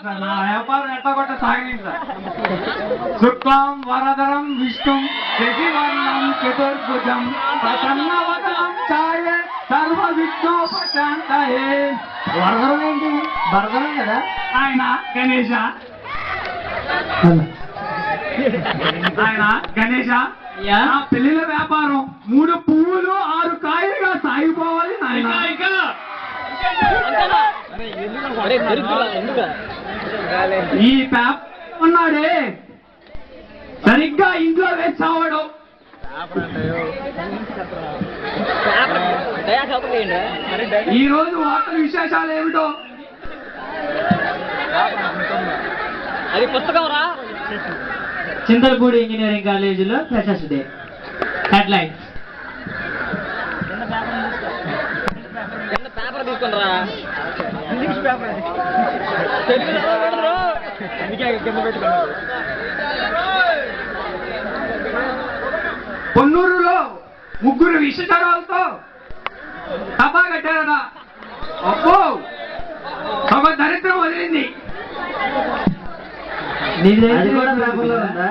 నా వ్యాపారం ఎట్టగొట్ట సాగలేదు. శుక్లాం వరదరం విష్ణుం శశివర్ణం చతుర్భుజం ప్రసన్నవదనం ఛాయే సర్వ విఘ్నోపశాంతయే. వరదరం ఏంటి? వరదరం కదా ఆయన గణేశ. ఆయన గణేశ నా పెళ్లిల వ్యాపారం 3 పువ్వులు 6 కాయలుగా సాగిపోవాలి నాయన. ఈ పేపర్ ఉన్నాడే సరిగ్గా ఇంట్లో వేసావాడు. ఈ రోజు వార్తల విశేషాలు ఏమిటో? అది పుస్తకం రా. చింతలపూడి ఇంజనీరింగ్ కాలేజీలో ఫ్రెషర్స్ డే హెడ్లైన్స్. పేపర్ తీసుకురా. పొన్నూరులో 3 విషచరాలతో సభా కట్టారట. అబ్బో సభ దరిద్రం వదిలింది. అది కూడా పేపర్లో ఉందా?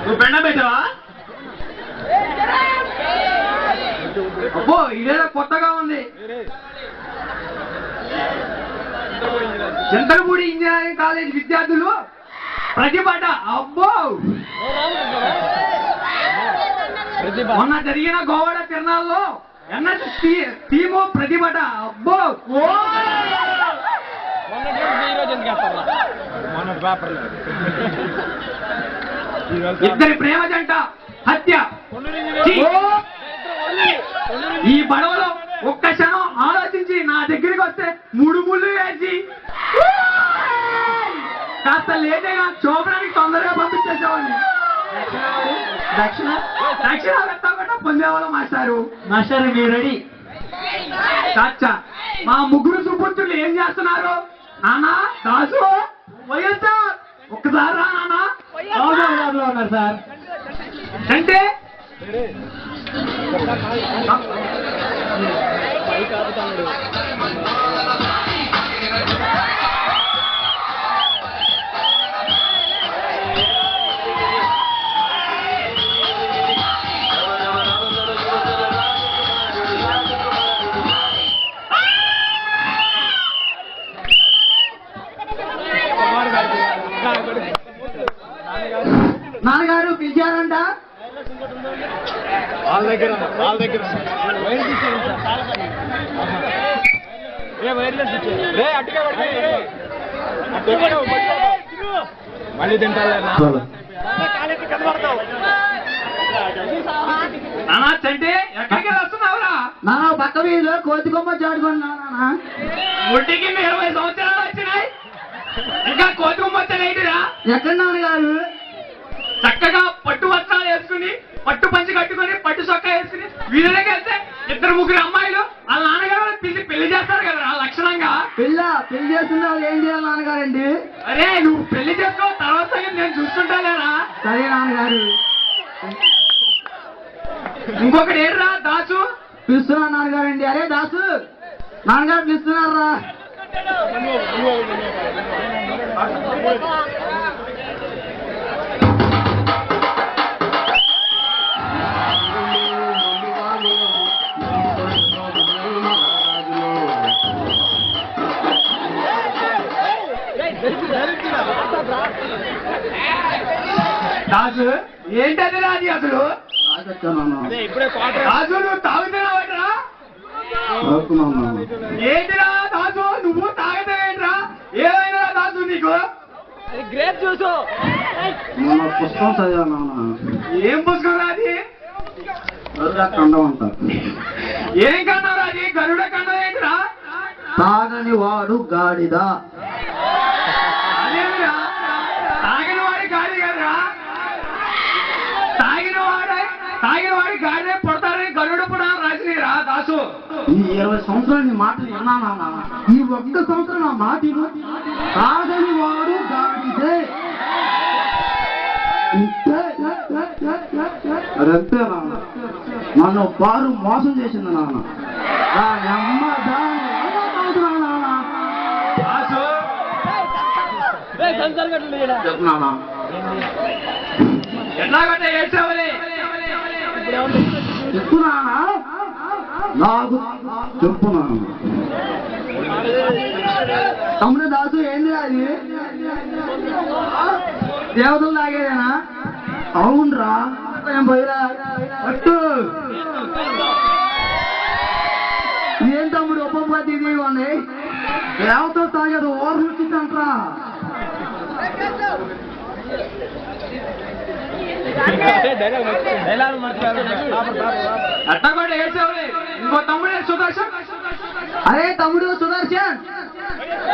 నువ్వు పెండ పెట్టావా? అబ్బో ఇదేదో కొత్తగా ఉంది. చింతలపూడి ఇంజనీరింగ్ కాలేజ్ విద్యార్థులు ప్రతిభట. అబ్బో మొన్న జరిగిన గోవాడ తిరణాల్లో ఎన్ఎస్ టీము ప్రతిభట. అబ్బో ఇద్దరి ప్రేమ జంట హత్య. ఈ బడవలో ఒక్క క్షణం ఆలోచించి నా దగ్గరికి వస్తే 3 ముళ్ళు వేసి కాస్త లేట్ అయినా చూపడానికి తొందరగా పంపించేసేవాడిని. దక్షిణ పెట్టకుండా పొందేవాళ్ళం మాస్టారు. మాస్టర్ మీరు రెడీ? చాచా మా 3 సుపుత్రులు ఏం చేస్తున్నారు? నాన్న దాసు వైఎస్ఆర్ ఒక్కసారి రా నాన్న. లో ఉన్నారు సార్. అంటే నాన్నగారు పిలిచారంట. వాళ్ళ దగ్గర మళ్ళీ తింటారు. నానా చంటి ఎక్కడికి వస్తున్నావురా? నాన్న పక్క వీధిలో కోతి కొమ్మ చాడుకున్నా. ఒడ్డికి 20 సంవత్సరాలు వచ్చినాయి ఇంకా కోతి కొమ్మొచ్చలేటిరా? ఎక్కడ నాన్నగారు? చక్కగా పట్టు వస్త్రాలు వేసుకుని పట్టు పంచి కట్టుకుని పట్టు సొక్క వేసుకుని వీళ్ళకి వెళ్తే 2-3 అమ్మాయిలు వాళ్ళ నాన్నగారు పెళ్లి చేస్తారు కదా లక్షణంగా. పెళ్లి చేస్తున్న వాళ్ళు ఏం చేయాలి నాన్నగారండి? అరే నువ్వు పెళ్లి చేసుకో, తర్వాత నేను చూసుకుంటానేరా. సరే నాన్నగారు. ఇంకొకటి ఏంట్రా దాసు? పిలుస్తున్నా నాన్నగారండి. అరే దాసు నాన్నగారు పిలుస్తున్నారా? దాసు ఏంటది రాజీ అసలు? రాజు నువ్వు తాగుతున్నావట్రా? ఏంటిరా దాసు నువ్వు తాగుతావేంట్రా? ఏమైనా దాసు నీకు? Grape juice. పుస్తకం చదివాను. ఏం పుస్తకం రాజీ? కండం అంటారు. ఏం కన్నావు రాజీ? గరుడ కన్నం ఏంటిరా? తాగని వాడు గాడిద. అదేమిరా తాగిన వాడి గాడి కదరా? తాగిన వాడి గాడినే పుడతారని గరుడ పురాణం రాసినరా దాసు? ఈ 20 సంవత్సరాలు నీ మాటలు విన్నానా? ఈ 1 సంవత్సరం నా మాటలు తాగని వాడు గాడిదే. అదంతే నాన్న. నన్ను పారు మోసం చేసింది నాన్న. దాని అమ్మ దాని దాసు సంసారం కట్టలేదు ఈడ. చెప్తున్నానా ఎట్లా కొట్టే ఏడ్చావులే చెప్తున్నానా నాకు చెప్తున్నాను తమ్ముడు దాసు ఏంది అది దేవతలు తాగేదేనా అవునరా ఏం పోయిరా అట్టు ఏం తమ్ముడు ఒప్పది ఇది ఇవ్వండి దేవతలు తాగేది ఓరు వచ్చిందంటరా డైలాగ్ మర్చిపోయారు. ఎట్లా కొట్టే ఏడ్చావులే ఇంకో తమ్ముడే సుదర్శన్ అరే తమ్ముడు సుదర్శన్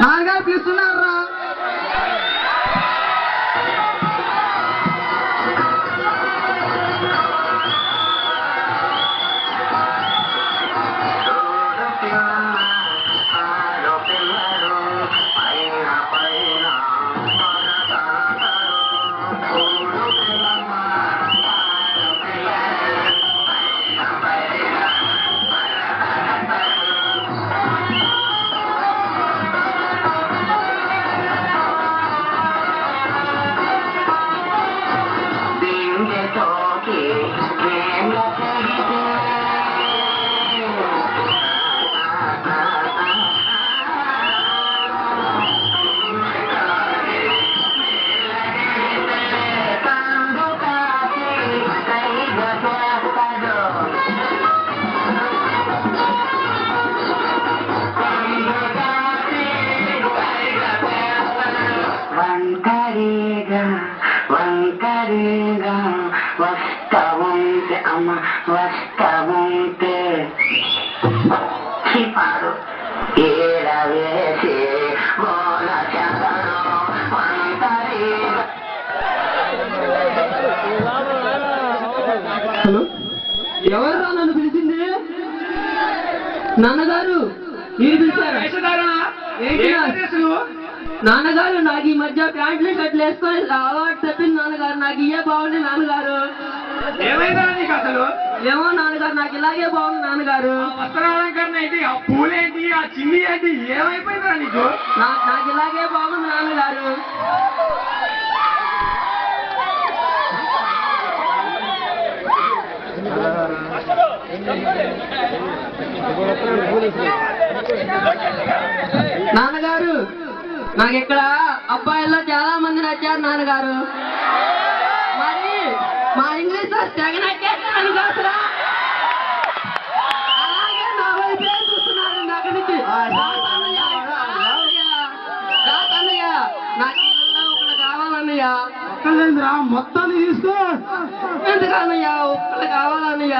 నాన్నగారు పిలుస్తున్నారా వంకరీగా వస్తవుంటే అమ్మ వస్తవుంటే చిపారు ఏడవేసి గోల చదరు వంకరీగా. హలో ఎవరు నన్ను పిలిచింది నాన్నగారు మీరు పిలిచారు వేషధారణ ఏంటి అసలు నాన్నగారు నాకు ఈ మధ్య ప్యాంట్లు కట్లు వేసుకొని అలవాటు తప్పింది నాన్నగారు నాకు ఇయే బాగుంది నాన్నగారు ఏమైందా నీకు అసలు ఏమో నాన్నగారు నాకు ఇలాగే బాగుంది నాన్నగారు ఆ వస్త్రాలంకరణ ఏంటి ఆ పూలేంటి ఆ చిన్ని ఏంటి ఏమైపోయిందా నీకు నాకు ఇలాగే బాగుంది నాన్నగారు నాన్నగారు నాకు ఇక్కడ అబ్బాయిల్లో చాలా మంది నచ్చారు నాన్నగారు మరి మా ఇంగ్లీష్ సార్ తెగ నచ్చేస్తాను కాసురా అలాగే నా వైపే చూస్తున్నారు అక్కడి నుంచి నాకు ఒకళ్ళు కావాలన్నయ్య ఒక్కలేదురా మొత్తాన్ని తీసుకో ఎందుకన్నయ్యా ఒక్కళ్ళు కావాలన్నయ్య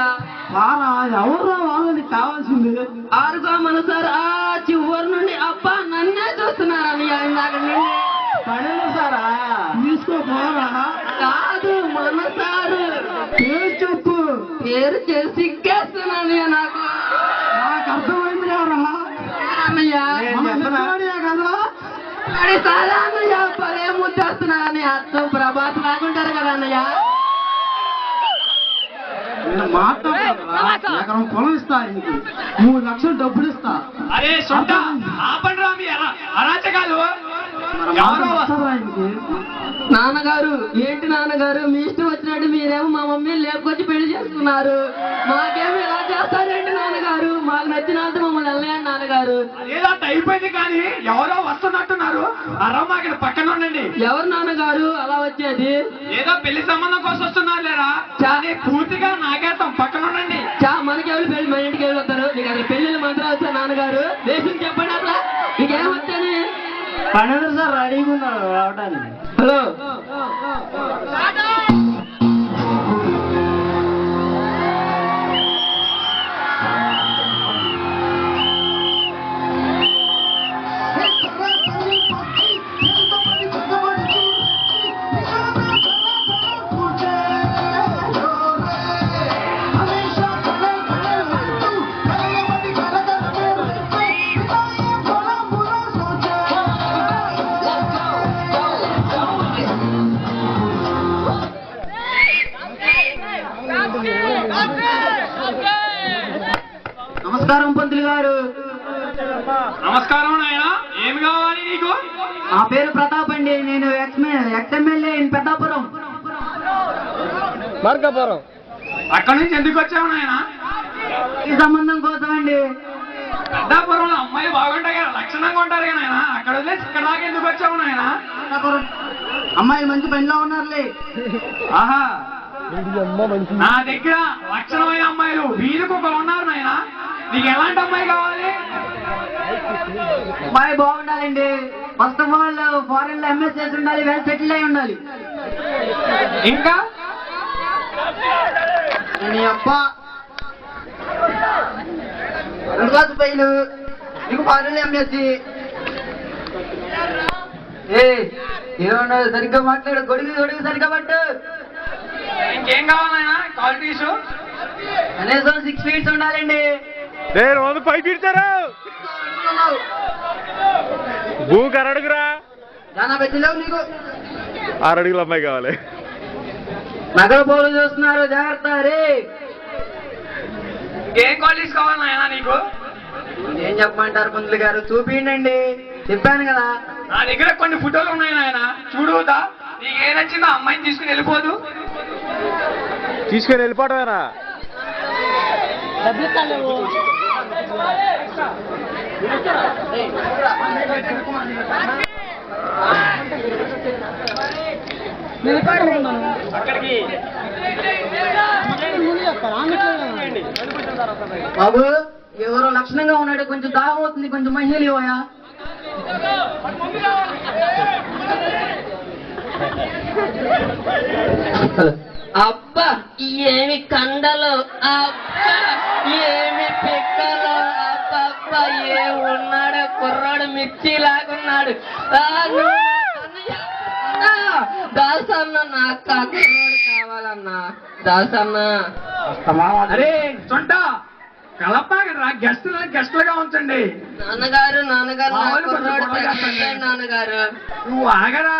ఎవరు వాళ్ళని కావాల్సింది ఆరుగా మనసారు ఆ చివరి నుండి అబ్బా నన్నే చూస్తున్నారు అన్నయ్య ఇందాక నుండి సారా తీసుకోపోరా కాదు మనసారు పేరు చెప్పు పేరు చేసి సిగ్గేస్తున్నాను నాకు అర్థమైంది అన్నయ్య కదా అరే సారా అన్నయ్య పదే ముద్దేస్తున్నారు అన్నయ్య అర్థం ప్రభాత్ లాగుంటారు కదా అన్నయ్య ఎకరం పొలం ఇస్తా ఇంటికి 3 లక్షలు డబ్బులు ఇస్తా అరే సొంత ఆపండి రామి అరాచకాలు నాన్నగారు ఏంటి నాన్నగారు మీ ఇష్టం వచ్చినట్టు మీరేమో మా మమ్మీ లేపుకొచ్చి పెళ్లి చేసుకున్నారు మాకేమో ఇలా చేస్తారేంటి నాన్నగారు మాకు నచ్చినంత మమ్మల్ని వెళ్ళలేండి నాన్నగారు ఏదో అయిపోయింది కానీ ఎవరో వస్తున్నట్టున్నారు అరమ్మ ఇక్కడ పక్కన ఉండండి ఎవరు నాన్నగారు అలా వచ్చేది ఏదో పెళ్లి సంబంధం కోసం వస్తున్నారు లేరా చాలా పూర్తిగా నాకేస్తాం పక్కన ఉండండి మనకి ఎవరు పెళ్లి మన ఇంటికి ఎవరు వస్తారు నీకు అసలు పెళ్లిళ్ళు మాత్రం వచ్చా నాన్నగారు దేశం చెప్పండి అట్లా నీకేం వచ్చాని పన్నెండు సార్ రెడీగా ఉన్నారు రావడానికి. హలో నమస్కారం పంతులు గారు. నమస్కారం నాయన ఏమి కావాలి నీకు? నా పేరు ప్రతాప్ అండి. అండి. నేను ఎక్స్ఎమ్మెల్యే పెద్దాపురం. మార్కాపురం. అక్కడి నుంచి ఎందుకు వచ్చావు నాయన? ఈ సంబంధం కోసం అండి. పెద్దాపురంలో అమ్మాయిలు బాగుంటాయి కదా, లక్షణంగా ఉంటారు కదా నాయన. అక్కడ వదిలేసి ఇక్కడ దాకా ఎందుకు వచ్చావు నాయన? అమ్మాయిలు మంచి పనిలో ఉన్నారులే. ఆహా, నా దగ్గర లక్షణమైన అమ్మాయిలు వీధికి ఒకరు ఉన్నారు నాయన. నీకు ఎలాంటి అమ్మాయి కావాలి? అమ్మాయి బాగుండాలండి. ఫస్ట్ ఆఫ్ ఆల్ ఫారెన్ లో ఎంఎస్ చేసి ఉండాలి, వెల్ సెటిల్ అయి ఉండాలి. ఇంకా నీ అబ్బా క్లాస్ పైలు నీకు ఫారెన్ ఎంఎస్సి ఏమన్నా సరిగ్గా మాట్లాడు. గొడుగు సరిగ్గా పట్టు. ఇంకేం కావాలి నాయన? క్వాలిటీస్ కనీసం 6 feet ఉండాలండి. నేను 5 feet భూకి 6 అడుగురా. చాలా పెట్టలేవు నీకు. 6 అడుగుల అమ్మాయి కావాలి. నగర పోలు చూస్తున్నారు, జాగ్రత్త రే. ఇంకేం క్వాలిటీస్ కావాలి నాయన నీకు? ఏం చెప్పమంటారు పంతులు గారు? చూపించండి. చెప్పాను కదా. నా దగ్గర కొన్ని ఫోటోలు ఉన్నాయి నాయన, చూడుతా. నీకు ఏ నచ్చిందో అమ్మాయిని తీసుకుని వెళ్ళిపోదు. తీసుకొని వెళ్ళిపోవటమేనా? అక్కడికి బాబు ఎవరో లక్షణంగా ఉన్నాడు, కొంచెం దాహం అవుతుంది, కొంచెం మహిళలు ఇవ్వయా. అబ్బా ఏమి కండలు, అబ్బా ఏమి పిక్కలు, అబ్బా ఏ ఉన్నాడు కుర్రాడు మిర్చి లాగున్నాడు. దాసన్న నాకు ఆ కుర్రాడు కావాలన్నా. దాసన్న అరే సొంట కలపాగరా, గెస్టులుగా ఉంచండి. నాన్నగారు నాన్నగారు నా కుర్రాడు పెద్దవాడు నాన్నగారు. నువ్వు ఆగరా,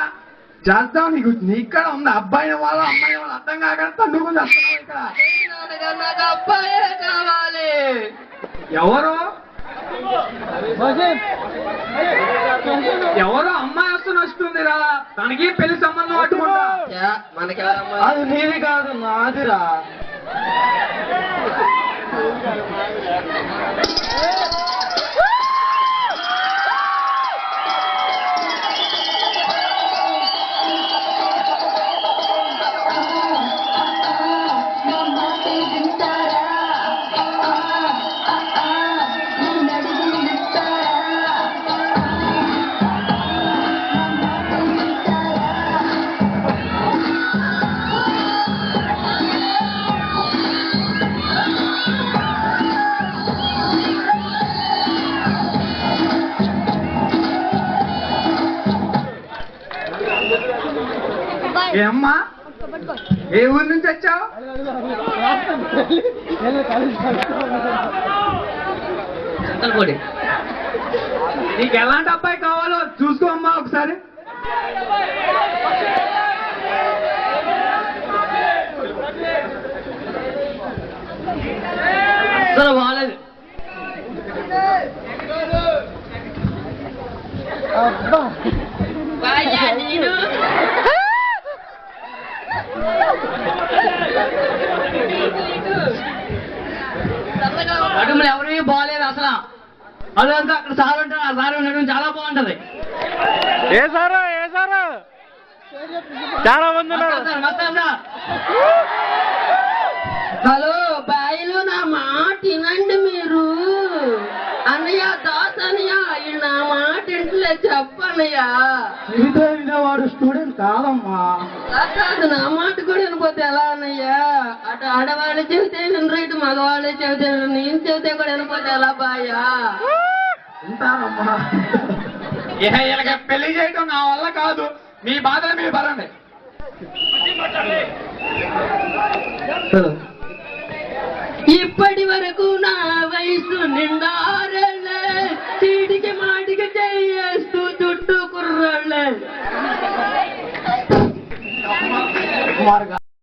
చేద్దాం. నీకు ఇక్కడ ఉంది అబ్బాయి వాళ్ళు అమ్మాయి వాళ్ళు అర్థం కాక తన్నుకుని వస్తున్నావు ఇక్కడ. నాన్నగారు నాకు అబ్బాయే కావాలి. ఎవరు అమ్మాయి వస్తుందిరా, తనకి పెళ్లి సంబంధం అట్టుకుంటా. మనకెవరమ్మా? అది నీది కాదు, నాదిరా. ఏమ్మా, ఏ ఊరు నుంచి వచ్చావు? నీకు ఎలాంటి అబ్బాయి కావాలో చూసుకో అమ్మా ఒకసారి. అసలు బాగాలేదు. నడుములు ఎవరి బాగాలేదు అసలు. అదంతా అక్కడ సార్ ఉంటారు, ఆ సార్ నడుము చాలా బాగుంటది. ఏ సారు చాలా మంది ఉన్నారు. హలో బాయిలు, నా మాట వినండి మీరు. అన్నయ్య దాసన్నయ్య వీళ్ళు నా మాట ఇంట్లో చెప్పన్నయ్యా. ఇదే వినేవాడు స్టూడెంట్ కాదమ్మా. కాదు, నా మాట కూడా వినిపోతే ఎలా అన్నయ్యా? అటు ఆడవాళ్ళు చెబితే వినరు, ఇటు మగవాళ్ళు చెబితే వినరు. నేను చెబితే కూడా వినిపోతే ఎలా బాయ్యా? ఉంటానమ్మా. ఇలాగ పెళ్లి చేయడం నా వల్ల కాదు. మీ బాధలు మీరు పడండి. ఇప్పటి వరకు నా వయసు నిండారెళ్ళే, చీటికి మాటికి చేస్తూ చుట్టూ కుర్రళ్ళే.